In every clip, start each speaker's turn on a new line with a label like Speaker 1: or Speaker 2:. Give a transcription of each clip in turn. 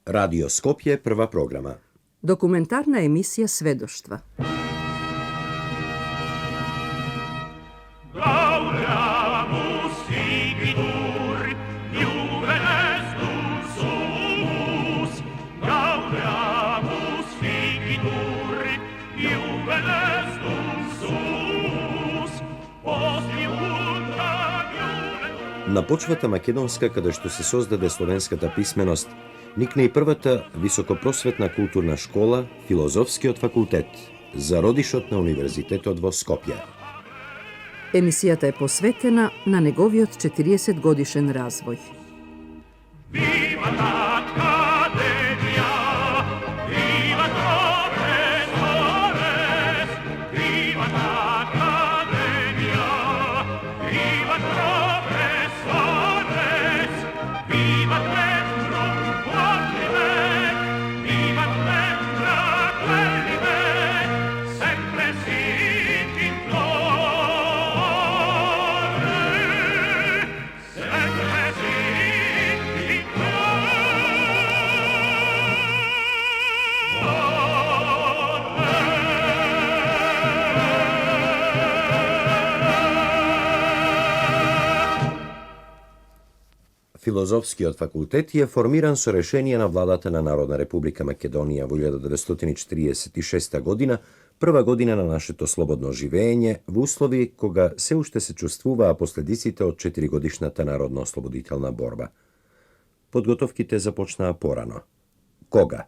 Speaker 1: Radio Skopje, prva programa.
Speaker 2: Dokumentarna emisija Svedoštva.
Speaker 1: На почвата македонска, каде што се создаде словенската писменост, никне и првата високопросветна културна школа, Филозофскиот факултет, зародишот на Универзитетот во Скопје.
Speaker 2: Емисијата е посветена на неговиот 40 годишен развој.
Speaker 1: Филозофскиот факултет е формиран со решение на владата на Народна република Македонија во 1946 година, прва година на нашето слободно живење, во услови кога се уште се чувствуваа последиците од 4-годишната народно-ослободителна борба. Подготовките започнаа порано. Кога?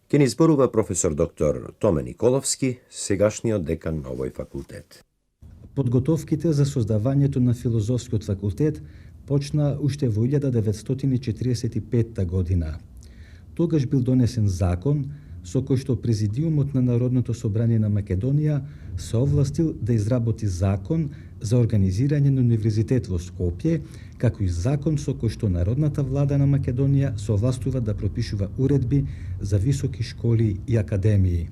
Speaker 1: Ке ни зборува професор доктор Томе Николовски, сегашниот декан на овој факултет.
Speaker 3: Подготовките за создавањето на Филозофскиот факултет почна уште во 1945 година. Тогаш бил донесен закон со кој што Президиумот на Народното собрание на Македонија се овластил да изработи закон за организирање на универзитет во Скопје, како и закон со кој што Народната влада на Македонија се овластува да пропишува уредби за високи школи и академии.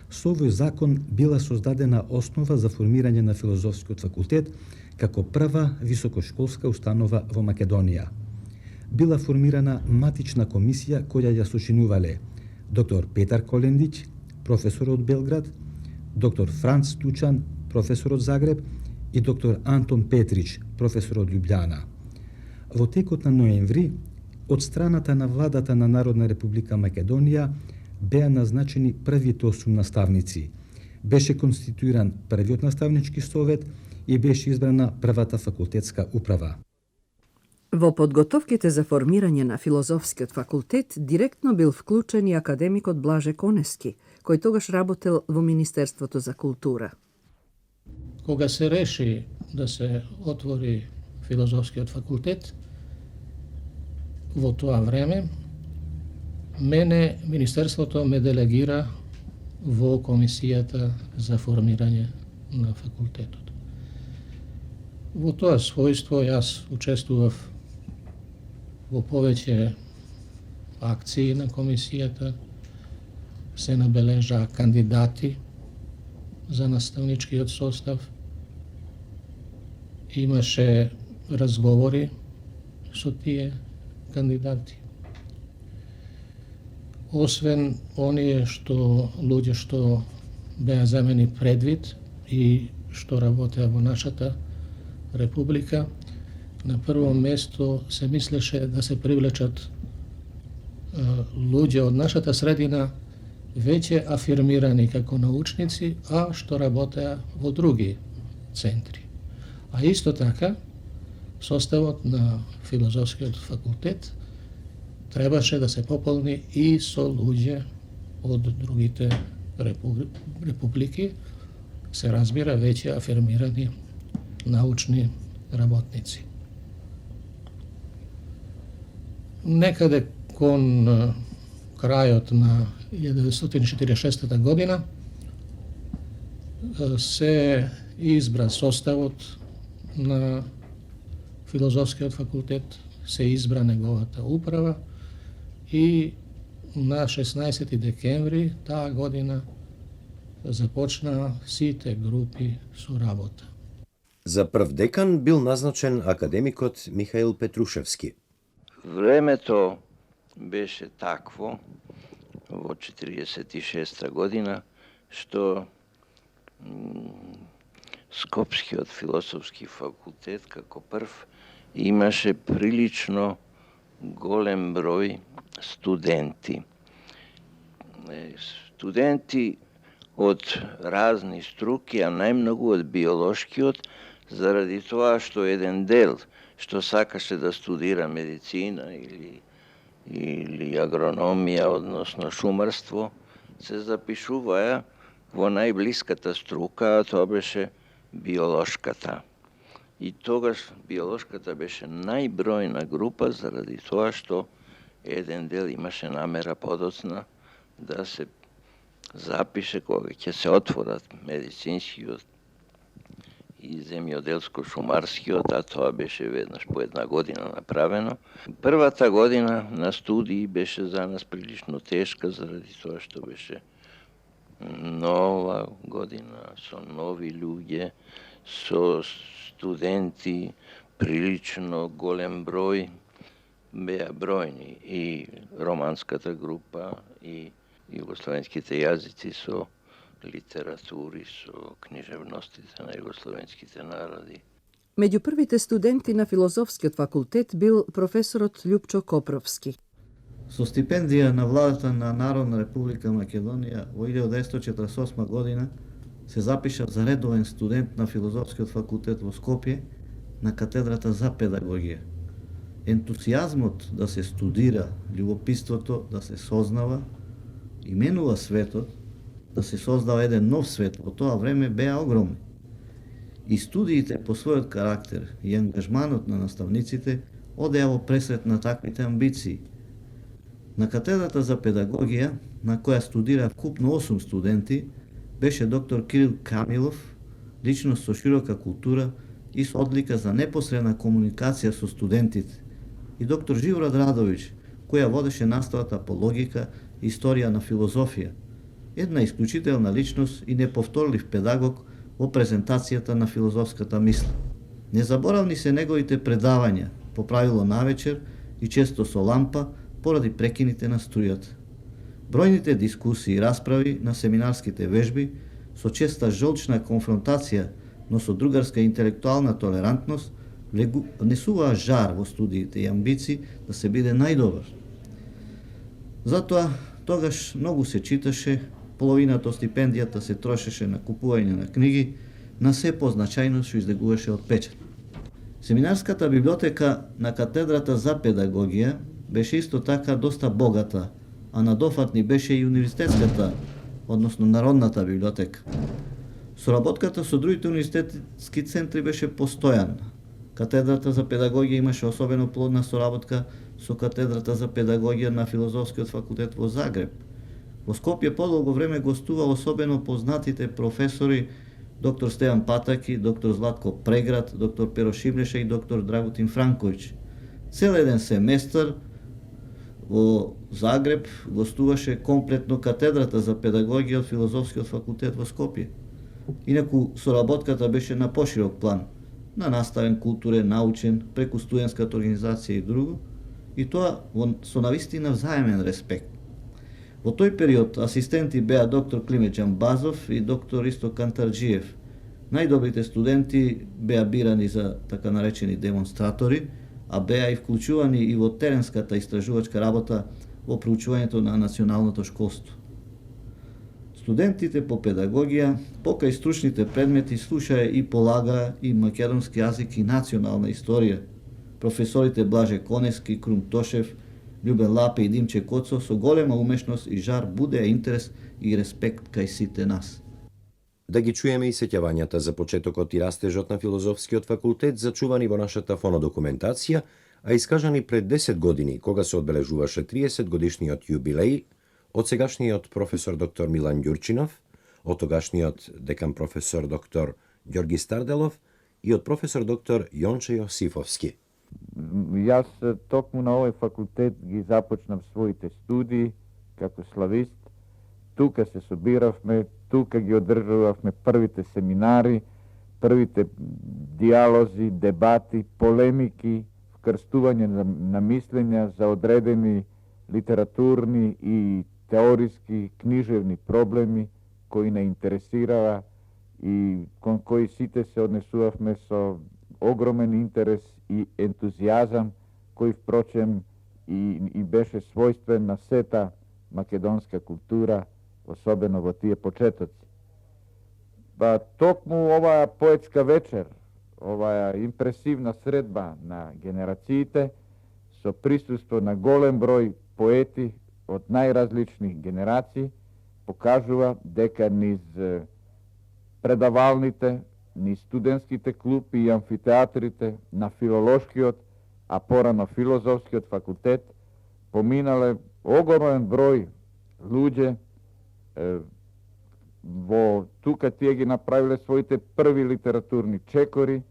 Speaker 3: Со овој закон била создадена основа за формирање на Филозофскиот факултет како прва високошколска установа во Македонија. Била формирана матична комисија која ја сочинувале доктор Петар Колендиќ, професор од Белград, доктор Франц Тучан, професор од Загреб и доктор Антон Петрич, професор од Љубљана. Во текот на ноември, од страната на владата на Народна република Македонија беа назначени првите 8 наставници. Беше конституиран првиот наставнички совет и беше избрана првата факултетска управа.
Speaker 2: Во подготовките за формирање на Филозофскиот факултет директно бил вклучен и академикот Блаже Конески, кој тогаш работел во Министерството за култура.
Speaker 4: Кога се реши да се отвори Филозофскиот факултет, во тоа време, мене Министерството ме делегира во комисијата за формирање на факултетот. Во тоа својство јас учествував во повеќе акции на комисијата, се набележаа кандидати за наставничкиот состав, имаше разговори со тие кандидати. Освен оние луѓе што беа земени предвид и што работеа во нашата република, на прво место се мислеше да се привлечат луѓе од нашата средина веќе афирмирани како научници, а што работеа во други центри. А исто така, составот на Филозофскиот факултет требаше да се пополни и со луѓе од другите републики, се разбира веќе афирмирани научни работници. Некаде кон крајот на 1946 година се избра составот на Филозофскиот факултет, се избра неговата управа и на 16 декември таа година започнаа сите групи со работа.
Speaker 1: За прв декан бил назначен академикот Михаил Петрушевски.
Speaker 5: Времето беше такво во 46 година, што Скопскиот философски факултет како прв имаше прилично голем број студенти. Студенти од разни струки, а најмногу од биолошкиот, заради тоа што еден дел што сакаше да студира медицина или агрономија, односно шумарство, се запишуваја во најблиската струка, а тоа беше биолошката. И тогаш биолошката беше најбројна група заради тоа што еден дел имаше намера подоцна да се запише кога ќе се отворат медицинскиот и земјоделско-шумарскиот, а тоа беше веднаш по една година направено. Првата година на студии беше за нас прилично тешка заради тоа што беше нова година, со нови луѓе, со студенти, прилично голем број, беа бројни и романската група, и југословенските јазици со литератури, со книжевностите на југословенските народи.
Speaker 2: Меѓу првите студенти на Филозофскиот факултет бил професорот Љупчо Копровски.
Speaker 6: Со стипендија на владата на Народна република Македонија во 1948 година се запиша за редовен студент на Филозофскиот факултет во Скопје на катедрата за педагогија. Ентусијазмот да се студира, љубопитството да се сознава и менува светот, да се создава еден нов свет во тоа време беа огромни. И студиите по својот карактер и ангажманот на наставниците одеа во пресрет на таквите амбиции. На катедрата за педагогија, на која студира вкупно 8 студенти, беше доктор Кирил Камилов, личност со широка култура и со одлика за непосредна комуникација со студентите, и доктор Живорад Радовиќ, која водеше наставата по логика и историја на филозофија, една исклучителна личност и неповторлив педагог во презентацијата на филозофската мисла. Незаборавни се неговите предавања, по правило навечер и често со лампа, поради прекините на струјата. Бројните дискусии и расправи на семинарските вежби со честа жолчна конфронтација, но со другарска интелектуална толерантност, внесуваа жар во студиите и амбиции да се биде најдобар. Затоа тогаш многу се читаше, половината од стипендијата се трошеше на купување на книги, на се позначајно што излегуваше од печат. Семинарската библиотека на катедрата за педагогија беше исто така доста богата, а надофатни беше и универзитетската, односно Народната библиотека. Соработката со другите универзитетски центри беше постојана. Катедрата за педагогија имаше особено плодна соработка со катедрата за педагогија на Филозофскиот факултет во Загреб. Во Скопје подолго време гостува особено познатите професори доктор Стеван Патаки, доктор Златко Преград, доктор Pero Шиблеша и доктор Драгутин Франковиќ. Цел еден семестар во Загреб гостуваше комплетно катедрата за педагогија од Филозофскиот факултет во Скопје. Инаку соработката беше на поширок план, на наставен, културен, научен, преку студентската организација и друго, и тоа со навистина взаемен респект. Во тој период асистенти беа доктор Климе Џамбазов и доктор Исто Кантарџиев. Најдобрите студенти беа бирани за така наречени демонстратори, а беа и вклучувани и во теренската истражувачка работа во проучувањето на националното школство. Студентите по педагогија, покај стручните предмети, слушаја и полагаа и македонски јазик и национална историја. Професорите Блаже Конески, Крум Тошев, Љубен Лапе и Димче Коцо со голема умешност и жар будеа интерес и респект кај сите нас.
Speaker 1: Да ги чуеме и сеќавањата за почетокот и растежот на Филозофскиот факултет, зачувани во нашата фонодокументација, а искажани пред 10 години, кога се одбележуваше 30 годишниот јубилеј од сегашниот професор доктор Милан Ѓурчинов, од тогашниот декан професор доктор Ѓорги Старделов и од професор доктор Јонче Јосифовски.
Speaker 7: Јас токму на овој факултет ги започнав своите студии како славист. Тука се собиравме, тука ги одржувавме првите семинари, првите диалози, дебати, полемики, вкрстување на мислења за одредени литературни и теориски, книжевни проблеми кои не интересираа и кон кои сите се однесувавме со огромен интерес и ентузијазам, кој впрочем и беше својствен на сета македонска култура, особено во тие почетоци. Ба токму оваа поетска вечер, оваа импресивна средба на генерациите, со присуство на голем број поети од најразлични генерации, покажува дека низ предавалните, низ студентските клупи и амфитеатрите на филолошкиот, а порано филозофскиот факултет, поминале огромен број луѓе, во тука тие ги направиле своите први литературни чекори,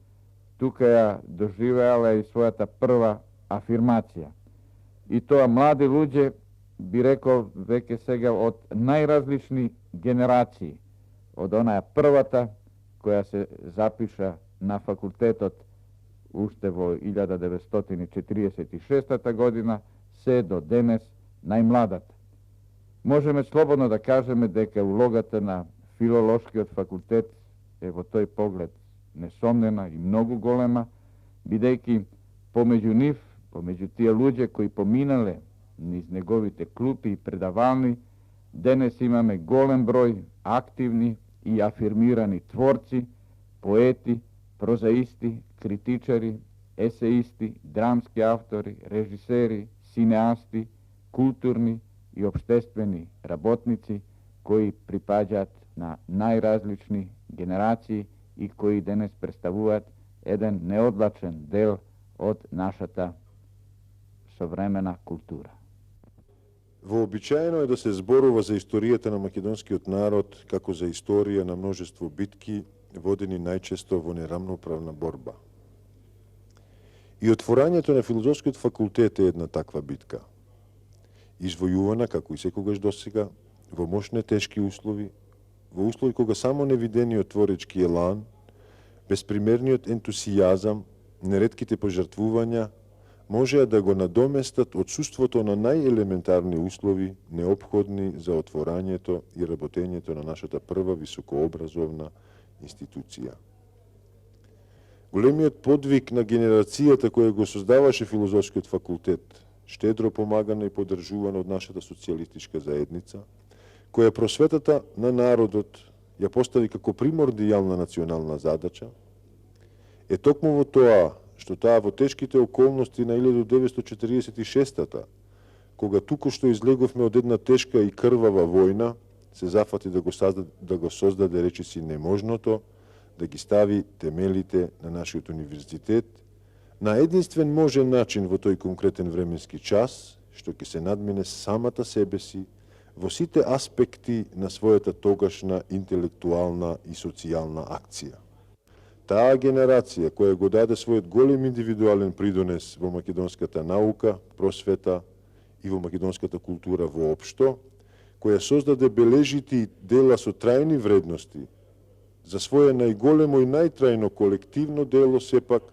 Speaker 7: тука ја доживеале и својата прва афирмација. И тоа млади луѓе, би рекол веќе сега од најразлични генерации, од онаја првата која се запиша на факултетот уште во 1946 година, се до денес најмладата. Можеме слободно да кажеме дека улогата на филолошкиот факултет е во тој поглед несомнена и многу голема, бидејќи помеѓу нив, помеѓу тие луѓе кои поминале низ неговите клупи и предавални, денес имаме голем број активни и афирмирани творци, поети, прозаисти, критичари, есеисти, драмски автори, режисери, синеасти, културни и обштествени работници кои припаѓаат на најразлични генерации и кои денес представуваат еден неодлачен дел од нашата современа култура.
Speaker 8: Вообичаено е да се зборува за историјата на македонскиот народ како за историја на множество битки, водени најчесто во нерамноправна борба. И отворањето на филозофскиот факултет е една таква битка. Извојувана, како и секогаш досега, во мощне тешки услови, во услови кога само невидениот творечки елан, безпримерниот ентусијазам, неретките пожртвувања, можеа да го надоместат отсуството на најелементарни услови неопходни за отворањето и работењето на нашата прва високообразовна институција. Големиот подвиг на генерацијата која го создаваше филозофскиот факултет, штедро помагана и поддржувана од нашата социјалистичка заедница, која просветата на народот ја постави како примордијална национална задача, е токму во тоа што таа во тешките околности на 1946-та, кога туку што излеговме од една тешка и крвава војна, се зафати да го создаде речиси неможното, да ги стави темелите на нашиот универзитет, на единствен можен начин во тој конкретен временски час, што ќе се надмине самата себе си во сите аспекти на својата тогашна интелектуална и социјална акција. Таа генерација која го даде својот голем индивидуален придонес во македонската наука, просвета и во македонската култура воопшто, која создаде бележити дела со трајни вредности, за своје најголемо и најтрајно колективно дело сепак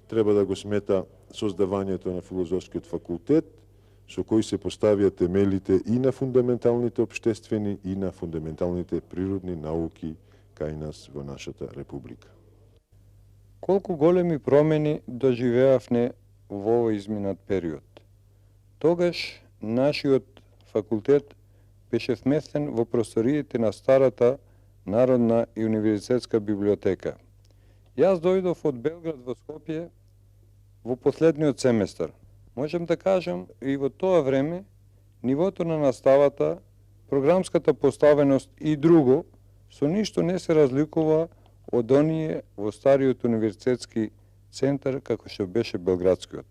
Speaker 8: треба да го смета создавањето на филозофскиот факултет, со кој се поставија темелите и на фундаменталните обштествени и на фундаменталните природни науки кај нас во нашата република.
Speaker 9: Колку големи промени доживеавме во овој изминат период. Тогаш нашиот факултет беше сместен во просториите на старата Народна и универзитетска библиотека. Јас дојдов од Белград во Скопје во последниот семестар. Можем да кажем и во тоа време нивото на наставата, програмската поставеност и друго со ништо не се разликува од оние во стариот универзитетски центар како што беше Белградскиот.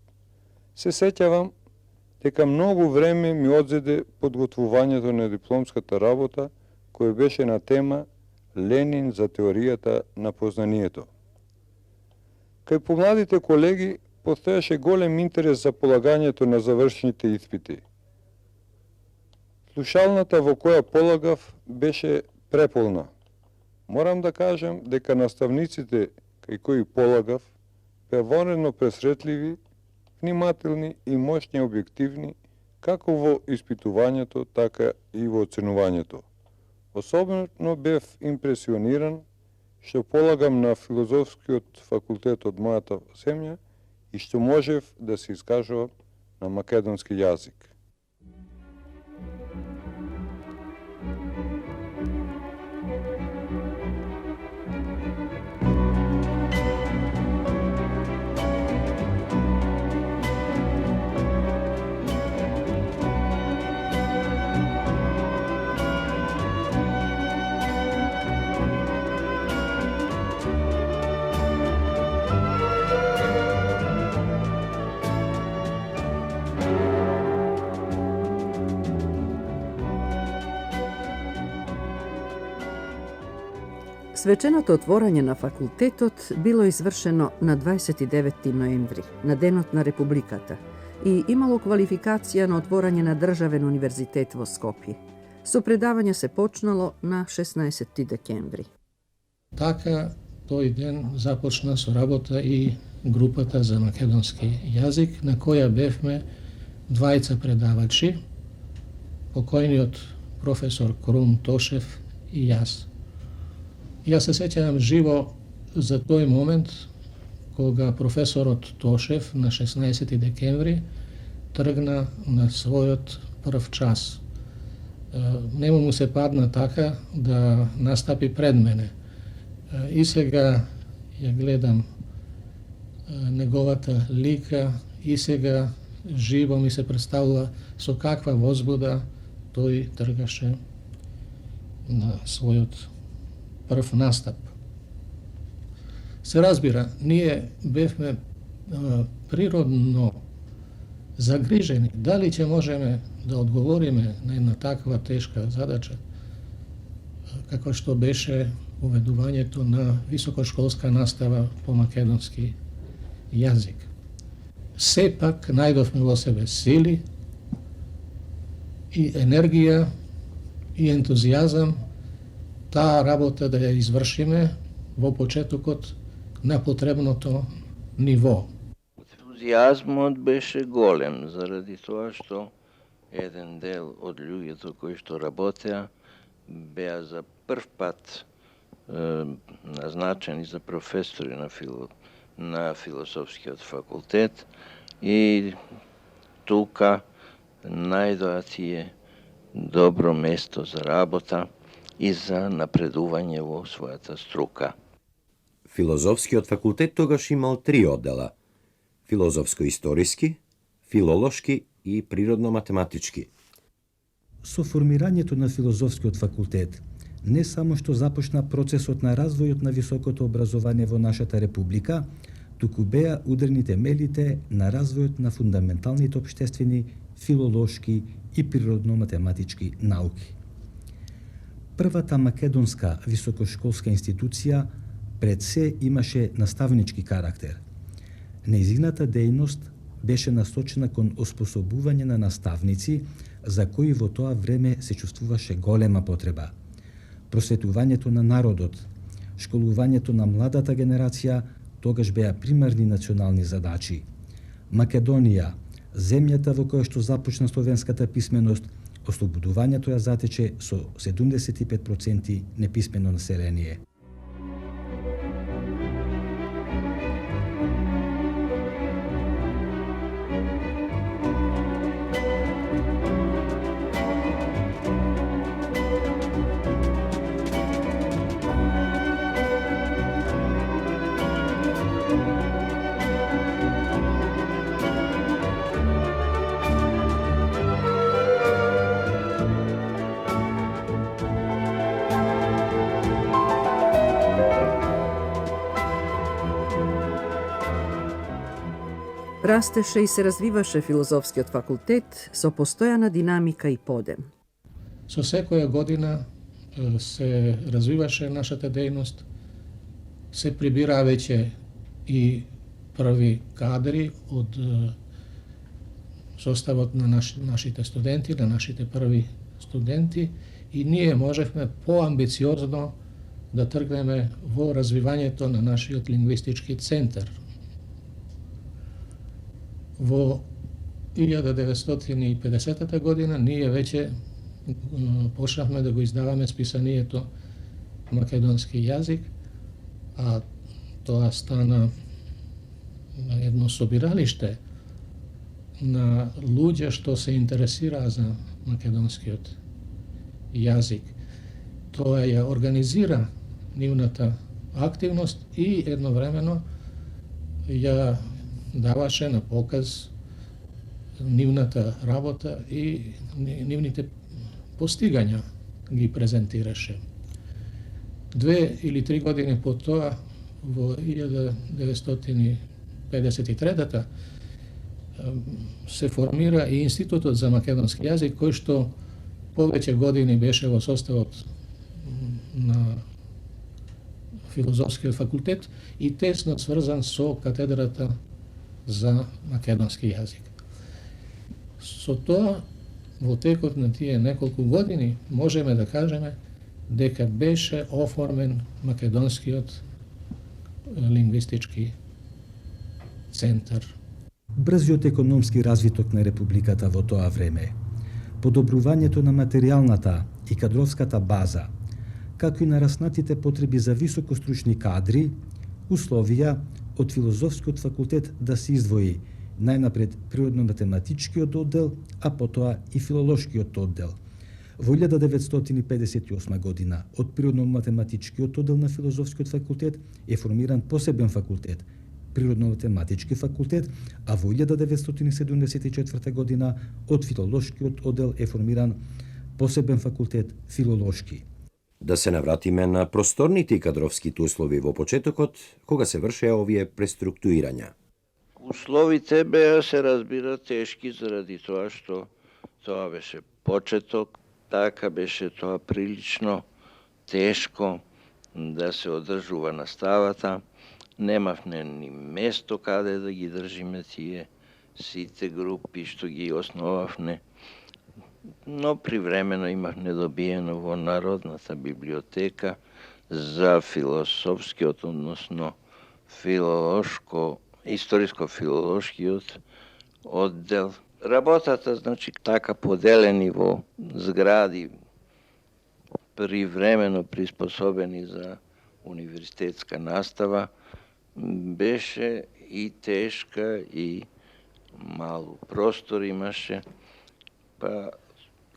Speaker 9: Се сеќавам дека многу време ми одзеде подготвувањето на дипломската работа која беше на тема Ленин за теоријата на познанието. Кај помладите колеги постоеше голем интерес за полагањето на завршните испити. Слушалната во која полагав беше преполна. Морам да кажам дека наставниците кај кои полагав беа вонредно пресретливи, внимателни и мощни објективни, како во испитувањето, така и во оценувањето. Особено бев импресиониран што полагам на филозофскиот факултет од мојата земја и што можев да се искажувам на македонски јазик.
Speaker 2: Свеченото отворање на факултетот било извршено на 29. ноември, на денот на Републиката, и имало квалификација на отворање на државен универзитет во Скопје. Со предавање се почнало на 16. декември.
Speaker 4: Така тој ден започна со работа и групата за македонски јазик, на која бевме двајца предавачи, покојниот професор Крум Тошев и јас. Јас се сеќавам живо за тој момент кога професорот Тошев на 16 декември тргна на својот прв час. Нему му се падна така да настапи пред мене. И сега ја гледам неговата лика и сега живо ми се представува со каква возбуда тој тргаше на својот прв настап. Се разбира, ние бевме природно загрижени дали ќе можеме да одговориме на една таква тешка задача, како што беше уведувањето на високошколска настава по македонски јазик. Сепак најдовме во себе сили и енергија и ентузијазам таа работа да ја извршиме во почетокот на потребното ниво.
Speaker 5: Ентузијазмот беше голем, заради тоа што еден дел од луѓето кои што работеа беа за прв пат назначени за професори на философскиот факултет и тука најдоа тие добро место за работа и за напредување во својата струка.
Speaker 1: Филозофскиот факултет тогаш имал 3 оддела: филозофско-историски, филолошки и природно-математички.
Speaker 3: Со формирањето на филозофскиот факултет не само што започна процесот на развојот на високото образование во нашата република, туку беа ударни темелите на развојот на фундаменталните општествени, филолошки и природно-математички науки. Првата македонска високошколска институција пред се имаше наставнички карактер. Нејзината дејност беше насочена кон оспособување на наставници за кои во тоа време се чувствуваше голема потреба. Просветувањето на народот, школувањето на младата генерација тогаш беа примарни национални задачи. Македонија, земјата во која што започна словенската писменост, ослободувањето ја затече со 75% неписмено население.
Speaker 2: Растеше и се развиваше филозофскиот факултет со постојана динамика и подем.
Speaker 4: Со секоја година се развиваше нашата дејност, се прибираа веќе и први кадри од составот на нашите студенти, на нашите први студенти, и ние можевме поамбициозно да тргнеме во развивањето на нашиот лингвистички центар. Во 1950 година ние веќе почнавме да го издаваме списанието македонски јазик, а тоа стана едно собиралиште на луѓе што се интересираа за македонскиот јазик. Тоа ја организира нивната активност и едновремено ја даваше на показ нивната работа и нивните постигања ги презентираше. 2 или 3 години по тоа, во 1953 се формира и Институтот за македонски јазик, кој што повеќе години беше во составот на Филозофскиот факултет и тесно сврзан со катедрата за македонски јазик. Со тоа, во текот на тие неколку години, можеме да кажеме дека беше оформен македонскиот лингвистички центар.
Speaker 3: Брзиот економски развиток на Републиката во тоа време, подобрувањето на материјалната и кадровската база, како и нараснатите потреби за високостручни кадри, условија од Филозофскиот факултет да се издвои најнапред природно-математичкиот оддел, а потоа и филолошкиот оддел. Во 1958 година од природно-математичкиот оддел на Филозофскиот факултет е формиран посебен факултет, Природно-математички факултет, а во 1974 година од филолошкиот оддел е формиран посебен факултет Филолошки.
Speaker 1: Да се навратиме на просторните и кадровските услови во почетокот, кога се вршеа овие преструктурирања.
Speaker 5: Условите беа, се разбира, тешки заради тоа што тоа беше почеток, така беше тоа прилично тешко да се одржува наставата. Немавме ни место каде да ги држиме тие сите групи што ги основавме, но привремено имавме добиено во Народната библиотека за философскиот, односно историско-филолошкиот оддел. Работата, значи, така поделени во згради, привремено приспособени за универзитетска настава, беше и тешка и мало простор имаше, па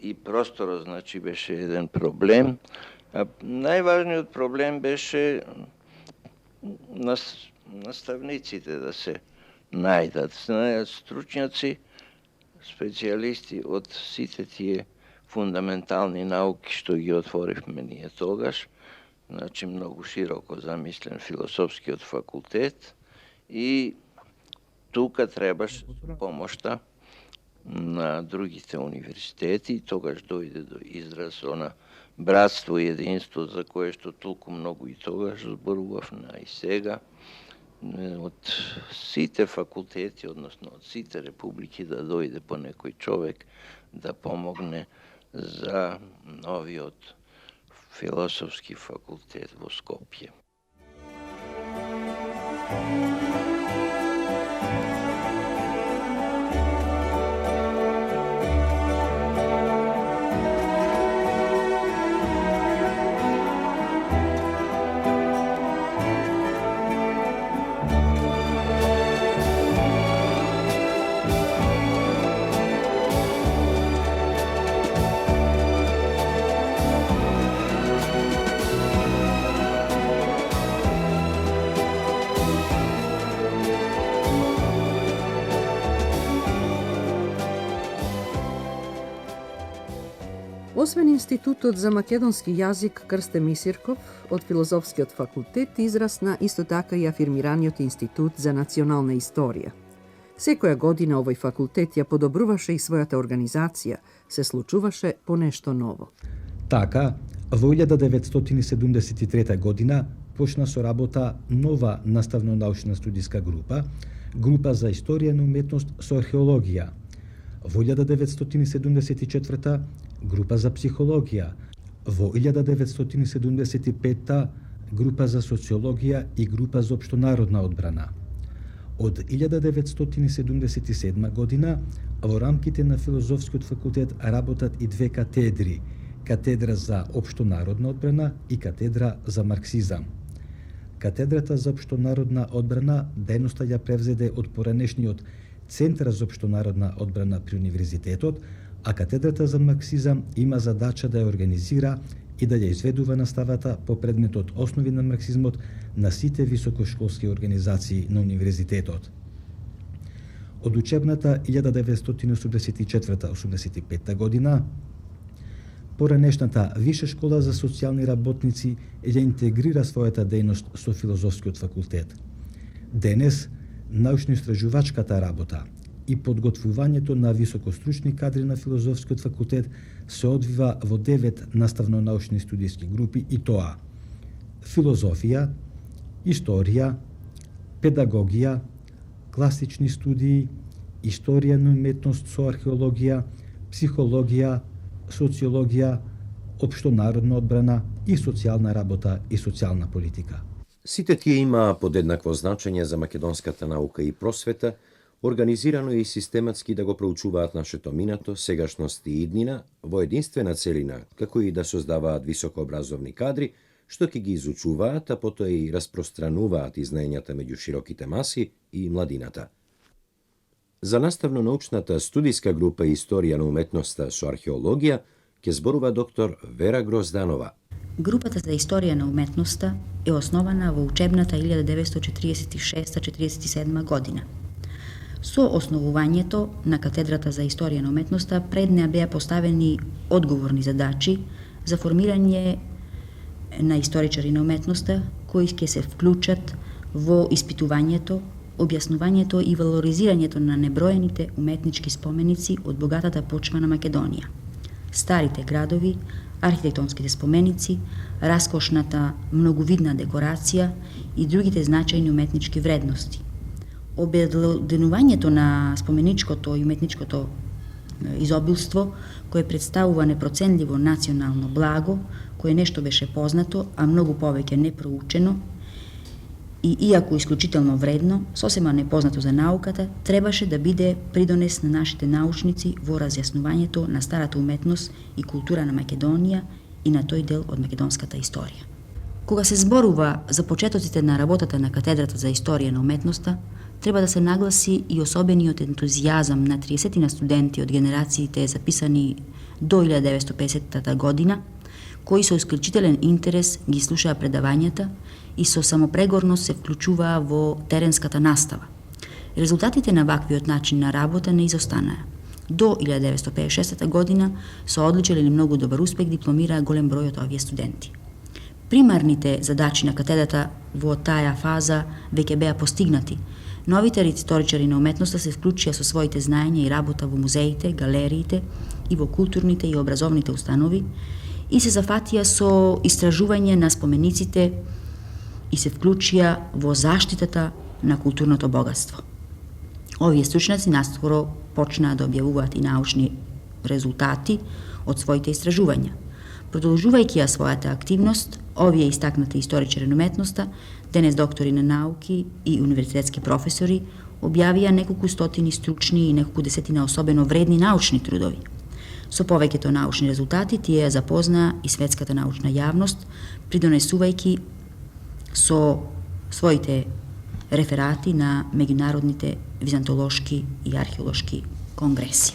Speaker 5: и просторот, значи, беше еден проблем. А најважниот проблем беше наставниците да се најдат. Стручњаци, специјалисти од сите тие фундаментални науки што ги отворивме ние тогаш, значи многу широко замислен философскиот факултет, и тука требаш помошта на другите универзитети, и тогаш дојде до израз она братство и единство за кое што толку многу и тогаш зборувавме, а и сега, од сите факултети, односно од сите републики, да дојде по некој човек да помогне за новиот философски факултет во Скопје.
Speaker 2: Освен Институтот за македонски јазик Крсте Мисирков од Филозофскиот факултет, израсна исто така и афирмираниот Институт за национална историја. Секоја година овој факултет ја подобруваше и својата организација, се случуваше по нешто ново.
Speaker 3: Така, во 1973 година почна со работа нова наставно-научна студиска група, група за историја на уметност со археологија. Во 1974 група за психологија, во 1975 група за социологија и група за општонародна одбрана. Од 1977 година Во рамките на Филозофскиот факултет работат и две катедри: катедра за општонародна одбрана и катедра за марксизам. Катедрата за општонародна одбрана дејноста ја превзеде од поранешниот Центар за општонародна одбрана при универзитетот, а катедрата за марксизам има задача да ја организира и да ја изведува наставата по предметот Основи на марксизмот на сите високошколски организации на универзитетот. Од учебната 1984-85 година, поранешната Виша школа за социјални работници ја интегрира својата дејност со Филозофскиот факултет. Денес, научно-истражувачката работа и подготвувањето на високостручни кадри на Филозофскиот факултет се одвива во 9 наставно-научни студиски групи, и тоа: филозофија, историја, педагогија, класични студии, историја на уметност со археологија, психологија, социологија, општонародна одбрана и социјална работа и социјална политика.
Speaker 1: Сите тие имаа подеднакво значење за македонската наука и просвета, организирано и систематски да го проучуваат нашето минато, сегашност и иднина во единствена целина, како и да создаваат високообразовни кадри, што ќе ги изучуваат, а потоа и распространуваат изнаењата меѓу широките маси и младината. За наставно-научната студиска група Историја на уметноста со археологија ќе зборува доктор Вера Грозданова.
Speaker 10: Групата за Историја на уметноста е основана во учебната 1946-47 година. Со основувањето на катедрата за Историја на уметноста пред неа беа поставени одговорни задачи за формирање на историчари на уметноста кои ќе се вклучат во испитувањето, објаснувањето и валоризирањето на неброените уметнички споменици од богатата почва на Македонија. Старите градови, архитектонските споменици, раскошната многовидна декорација и другите значајни уметнички вредности. Обединувањето на споменичкото и уметничкото изобилство, кое представува непроценливо национално благо, кое нешто беше познато, а многу повеќе непроучено, и иако исклучително вредно, сосема непознато за науката, требаше да биде придонес на нашите научници во разјаснувањето на старата уметност и култура на Македонија и на тој дел од македонската историја. Кога се зборува за почетоците на работата на катедрата за Историја на уметноста, треба да се нагласи и особениот ентузијазам на 30 на студенти од генерациите записани до 1950 година, кои со исклучителен интерес ги слушаа предавањата и со самопрегорност се вклучуваа во теренската настава. Резултатите на ваквиот начин на работа не изостанаа. До 1956 година со одличен или многу добар успех дипломираа голем број од овие студенти. Примарните задачи на катедрата во таа фаза веќе беа постигнати. Новите историчари на уметноста се вклучија со своите знаења и работа во музеите, галериите и во културните и образовните установи и се зафатија со истражување на спомениците и се вклучија во заштитата на културното богатство. Овие стручњаци наскоро почнаа да објавуваат и научни резултати од своите истражувања. Продолжувајќи ја својата активност, овие истакнати историчари на уметноста, денес доктори на науки и универзитетски професори, објавија неколку стотини стручни и неколку десетина особено вредни научни трудови. Со повеќето научни резултати тие ја запознаа и светската научна јавност, придонесувајќи со своите реферати на меѓународните византолошки и археолошки конгреси.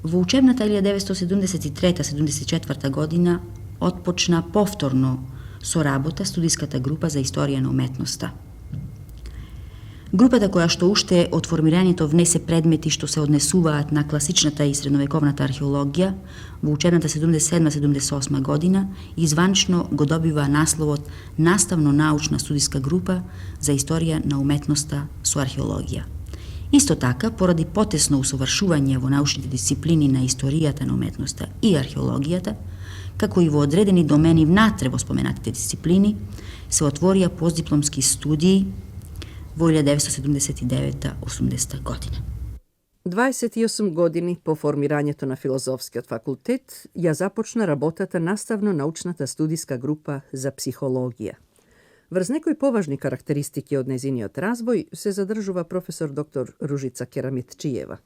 Speaker 10: Во учебната 1973-74 година отпочна повторно со работа студиската група за Историја на уметноста. Групата која што уште од формирањето внесе предмети што се однесуваат на класичната и средновековната археологија, во учебната 77-78 година изванично го добива насловот Наставно-научна студиска група за Историја на уметноста со археологија. Исто така, поради потесно усовршување во научните дисциплини на историјата на уметноста и археологијата, како и во одредени домени внатре во споменатите дисциплини, се отворија постдипломски студии во 1979-80 година.
Speaker 2: 28 години по формирањето на Филозофскиот факултет ја започна работата наставно-научната студиска група за психологија. Врз некои поважни карактеристики од незиниот развој се задржува професор доктор Ружица Керамитчиева.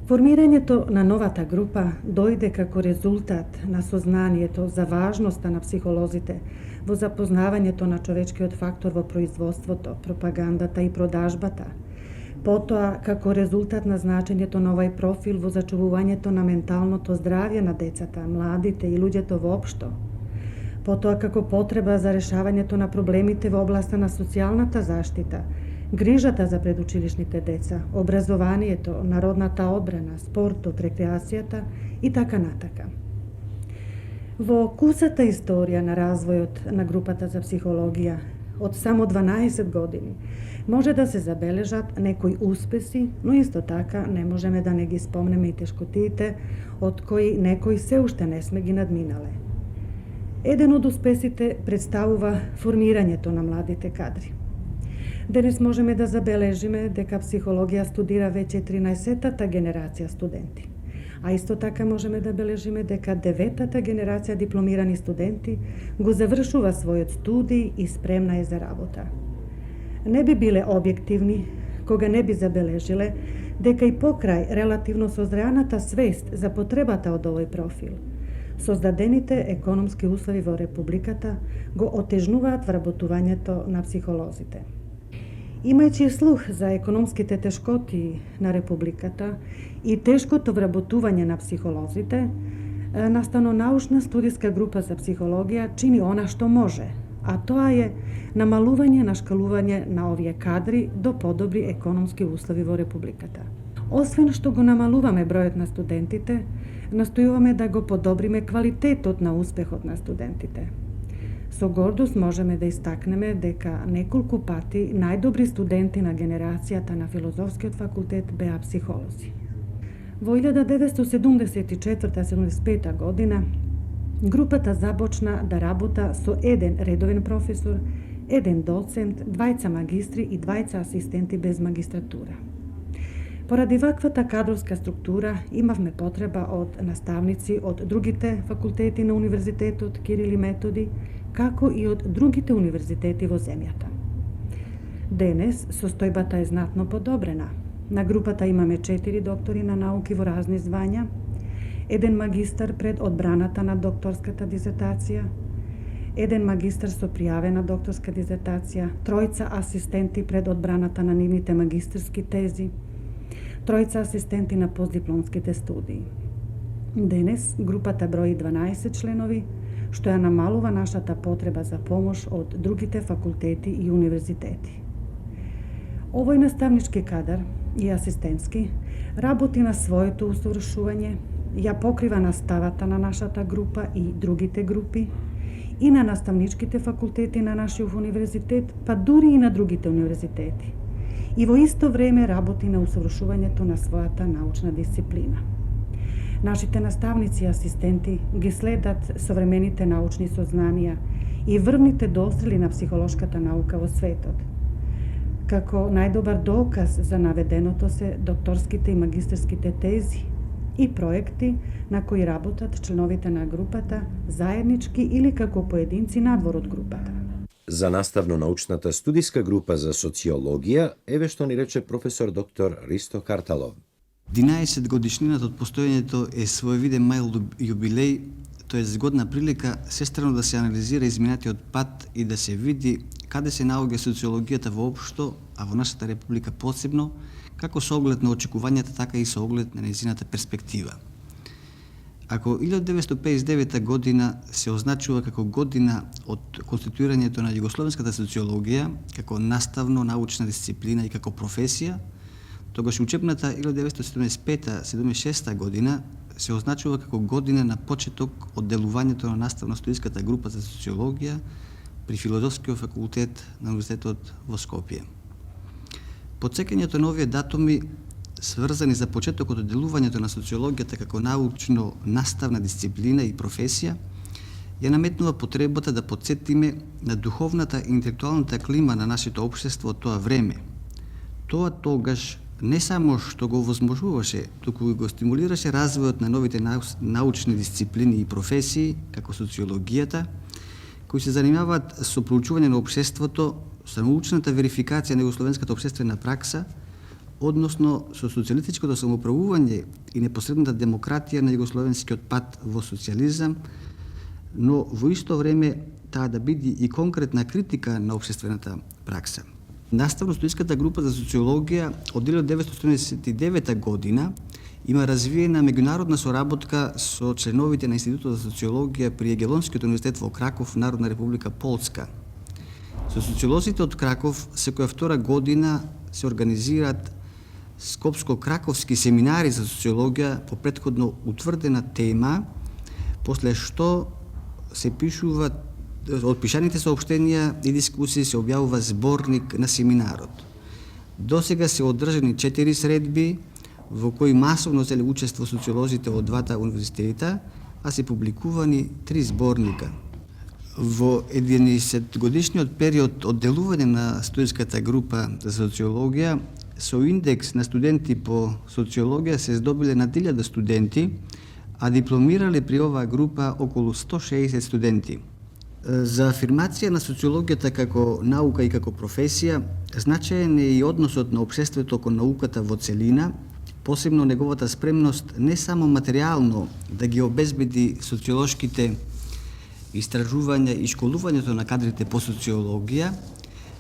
Speaker 11: Формирањето на новата група дојде како резултат на сознанието за важноста на психолозите во запознавањето на човечкиот фактор во производството, пропагандата и продажбата. Потоа, како резултат на значењето на овај профил во зачувувањето на менталното здравје на децата, младите и луѓето воопшто. Потоа, како потреба за решавањето на проблемите во областа на социјалната заштита, грижата за предучилишните деца, образованието, народната одбрана, спортот, рекреацијата и така натака. Во кусата историја на развојот на групата за психологија, од само 12 години, може да се забележат некои успеси, но исто така не можеме да не ги спомнеме и тешкотиите, од кои некои се уште не сме ги надминале. Еден од успесите представува формирањето на младите кадри. Денес можеме да забележиме дека психологија студира веќе 13-тата генерација студенти. А исто така можеме да бележиме дека 9-тата генерација дипломирани студенти го завршува својот студij и спремна е за работа. Не би биле објективни кога не би забележиле дека и покрај релативно созреаната свест за потребата од овој профил, создадените економски услови во Републиката го отежнуваат вработувањето на психолозите. Имајќи слух за економските тешкоти на Републиката и тешкото вработување на психолозите, наставно-научна студиска група за психологија чини она што може, а тоа е намалување на шкалување на овие кадри до подобри економски услови во Републиката. Освен што го намалуваме бројот на студентите, настојуваме да го подобриме квалитетот на успехот на студентите. Со гордост можеме да истакнеме дека неколку пати најдобри студенти на генерацијата на Филозофскиот факултет беа психолози. Во 1974-75 година групата започна да работа со еден редовен професор, еден доцент, двајца магистри и двајца асистенти без магистратура. Поради ваквата кадровска структура имавме потреба од наставници од другите факултети на Универзитетот Кирил и Методи, како и од другите универзитети во земјата. Денес состојбата е знатно подобрена. На групата имаме 4 доктори на науки во разни звања, еден магистар пред одбраната на докторската дизертација, еден магистар со пријавена докторска дизертација, тројца асистенти пред одбраната на нивните магистерски тези, тројца асистенти на постдипломските студии. Денес групата брои 12 членови, што ја намалува нашата потреба за помош од другите факултети и универзитети. Овој наставнички кадар и асистентски работи на своето усовршување, ја покрива наставата на нашата група и другите групи, и на наставничките факултети на нашиот универзитет, па дури и на другите универзитети. И во исто време работи на усовршувањето на својата научна дисциплина. Нашите наставници и асистенти ги следат современите научни сознанија и врвните дострели на психолошката наука во светот. Како најдобар доказ за наведеното се докторските и магистерските тези и проекти на кои работат членовите на групата заеднички или како поединци надвор од групата.
Speaker 1: За наставно-научната студиска група за социологија, еве што ни рече професор доктор Ристо Карталов.
Speaker 12: 11 годишнината од постојањето е своевиден мај јубилеј, тоа е згодна прилика сестрано да се анализира изминатиот пат и да се види каде се наоѓа социологијата воопшто, а во нашата република посебно, како со оглед на очекувањата, така и со оглед на нејзината перспектива. Ако 1959 година се означува како година од конституирањето на југословенската социологија, како наставно-научна дисциплина и како професија, тогаш учебната 1975-76 година се означува како година на почеток од делувањето на наставно-студиската група за социологија при Филозофскиот факултет на Универзитетот во Скопје. Подсекањето на овие датуми, сврзани за почетокот од делувањето на социологијата како научно-наставна дисциплина и професија, ја наметнува потребата да подсетиме на духовната и интелектуалната клима на нашето општество од тоа време. Тоа тогаш не само што го возможуваше, туку и го стимулираше развојот на новите научни дисциплини и професии, како социологијата, кои се занимаваат со проучување на општеството, со научната верификација на југословенската општествена пракса, односно со социјалистичкото самоуправување и непосредната демократија на југословенскиот пат во социјализам, но во исто време таа да биде и конкретна критика на општествената пракса. Наставно-студиската група за социологија од 1979 година има развиена меѓународна соработка со членовите на Институтот за социологија при Јагелонскиот универзитет во Краков, Народна република Полска. Со социолозите од Краков секоја втора година се организираат скопско-краковски семинари за социологија по претходно утврдена тема, после што се пишуваат од пишаните соопштенија и дискусии се објавува зборник на семинарот. Досега се одржани 4 средби во кои масовно зеле учество социолозите од двата универзитета, а се публикувани 3 зборника. Во 11 годишниот период од делување на студентската група за социологија, со индекс на студенти по социологија се здобиле над 1000 студенти, а дипломирале при оваа група околу 160 студенти. За афирмација на социологијата како наука и како професија, значаен е и односот на општеството кон науката во целина, посебно неговата спремност не само материјално да ги обезбеди социолошките истражувања и школувањето на кадрите по социологија,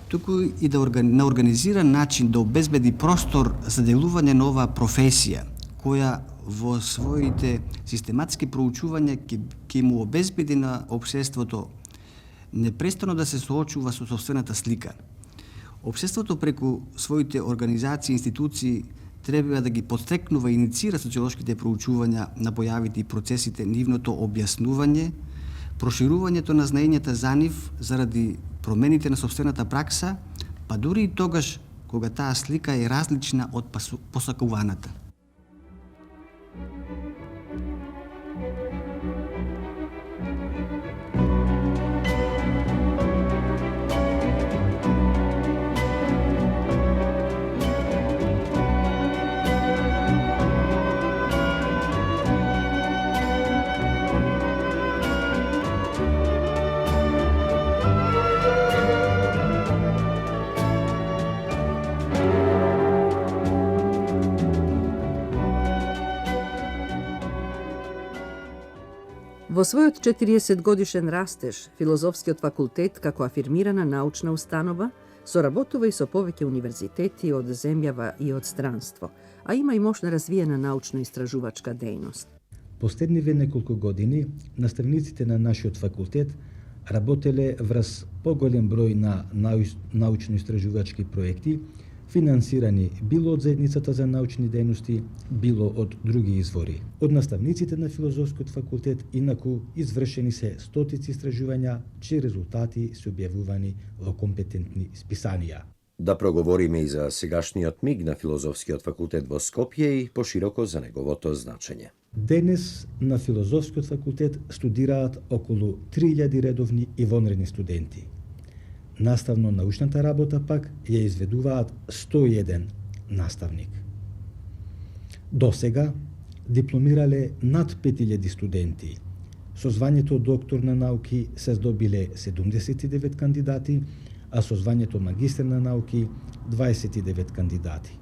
Speaker 12: туку и на организиран начин да обезбеди простор за делување на оваа професија, која во своите систематски проучувања ќе му обезбеди на општеството непрестано да се соочува со собствената слика. Општеството преку своите организации и институции треба да ги подстекнува и инициира социолошките проучувања на појавите и процесите, нивното објаснување, проширувањето на знаењата за нив заради промените на собствената пракса, па дури и тогаш кога таа слика е различна од посакуваната.
Speaker 2: Во својот 40 годишен растеж, Филозофскиот факултет, како афирмирана научна установа, соработува и со повеќе универзитети од земјава и од странство, а има и мощно развиена научно-истражувачка дејност.
Speaker 3: Последниве неколку години наставниците на нашиот факултет работеле врз поголем број на научно-истражувачки проекти, финансирани било од заедницата за научни дејности, било од други извори. Од наставниците на Филозофскиот факултет инаку извршени се стотици истражувања, чии резултати се објавувани во компетентни списанија.
Speaker 1: Да проговориме и за сегашниот миг на Филозофскиот факултет во Скопје и пошироко за неговото значење.
Speaker 3: Денес на Филозофскиот факултет студираат околу 3000 редовни и вонредни студенти. Наставно-научната работа пак ја изведуваат 101 наставник. До сега дипломирале над 5000 студенти. Со звањето доктор на науки се здобиле 79 кандидати, а со звањето магистер на науки 29 кандидати.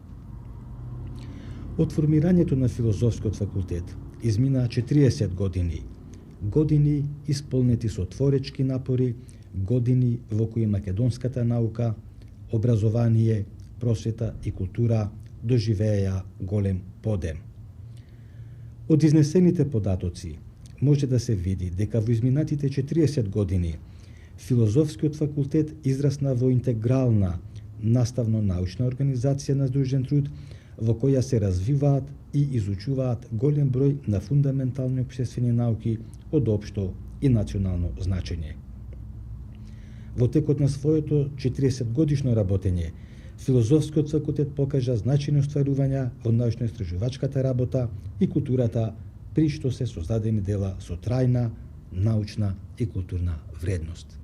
Speaker 3: Од формирањето на Филозофскиот факултет изминаа 40 години. Години исполнети со творечки напори, години во кои македонската наука, образование, просвета и култура доживееја голем подем. Од изнесените податоци може да се види дека во изминатите 40 години Филозофскиот факултет израсна во интегрална наставно-научна организација на здружен труд, во која се развиваат и изучуваат голем број на фундаментални општествени науки од општо и национално значење. Во текот на своето 40 годишно работење, Филозофскиот факултет покажа значајни остварувања во научно-истражувачката работа и културата, при што се создадени дела со трајна научна и културна вредност.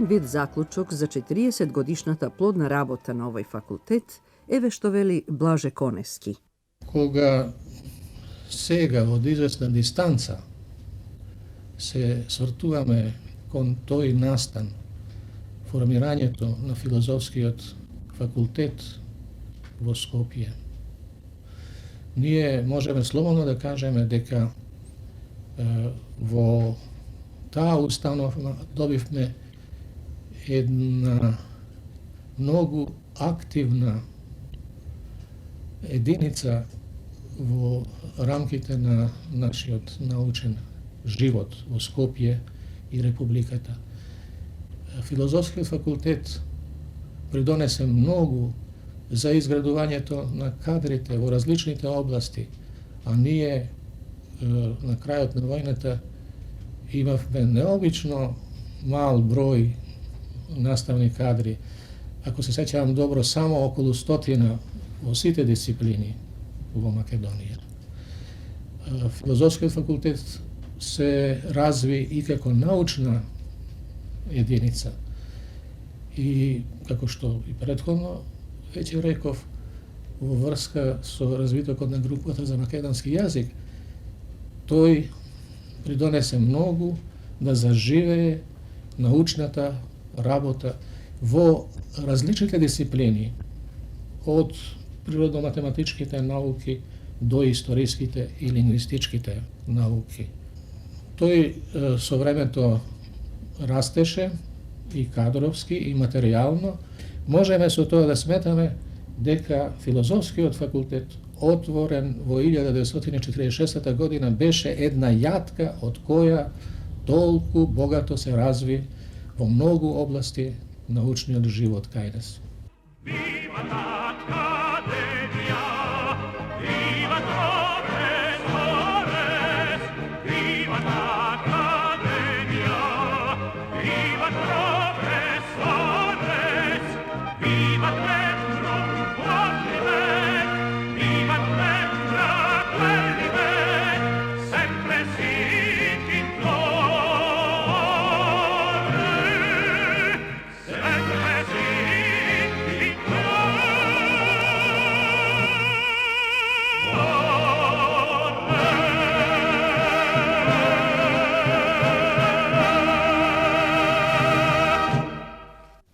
Speaker 2: еден вид заклучок за 40-годишната плодна работа на овој факултет еве што вели Блаже Конески.
Speaker 4: Кога сега од известна дистанца се свртуваме кон тој настан, формирањето на филозофскиот факултет во Скопје, ние можеме слободно да кажеме дека во таа установа добивме една многу активна единица во рамките на нашиот научен живот во Скопје и Републиката. Филозофскиот факултет придонесе многу за изградувањето на кадрите во различните области, а ние на крајот на војната имавме необично мал број наставни кадри. Ако се сеќавам добро, само околу 100 во сите дисциплини во Македонија. Филозофскиот факултет се разви и како научна единица. И како што и претходно веќе реков, во врска со развитокот на групата за македонски јазик, тој придонесе многу да заживее научната работа во различните дисциплини, од природно-математичките науки до историските и лингвистичките науки. Тој со времето растеше и кадровски и материјално. Можеме со тоа да сметаме дека филозофскиот факултет отворен во 1946 година беше една јатка од која толку богато се разви во многу области научниот живот кај нас.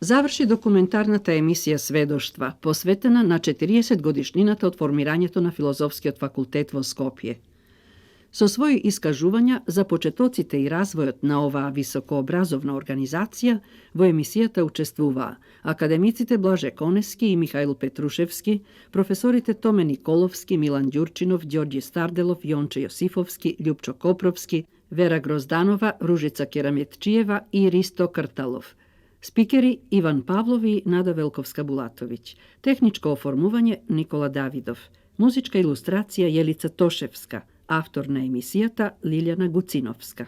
Speaker 2: Заврши документарната емисија Сведоштва, посветена на 40 годишнината од формирањето на Филозофскиот факултет во Скопје. Со своји искажувања за почетоците и развојот на оваа високообразовна организација, во емисијата учествуваа академиците Блаже Конески и Михаил Петрушевски, професорите Томе Николовски, Милан Ѓурчинов, Ѓорѓи Старделов, Јонче Јосифовски, Љупчо Копровски, Вера Грозданова, Ружица Кераметчиева и Ристо Крталов. Спикери Иван Павлов и Нада Велковска-Булатовиќ. Техничко оформување Никола Давидов. Музичка илустрација Јелица Тошевска. Автор на емисијата Лилјана Гуциновска.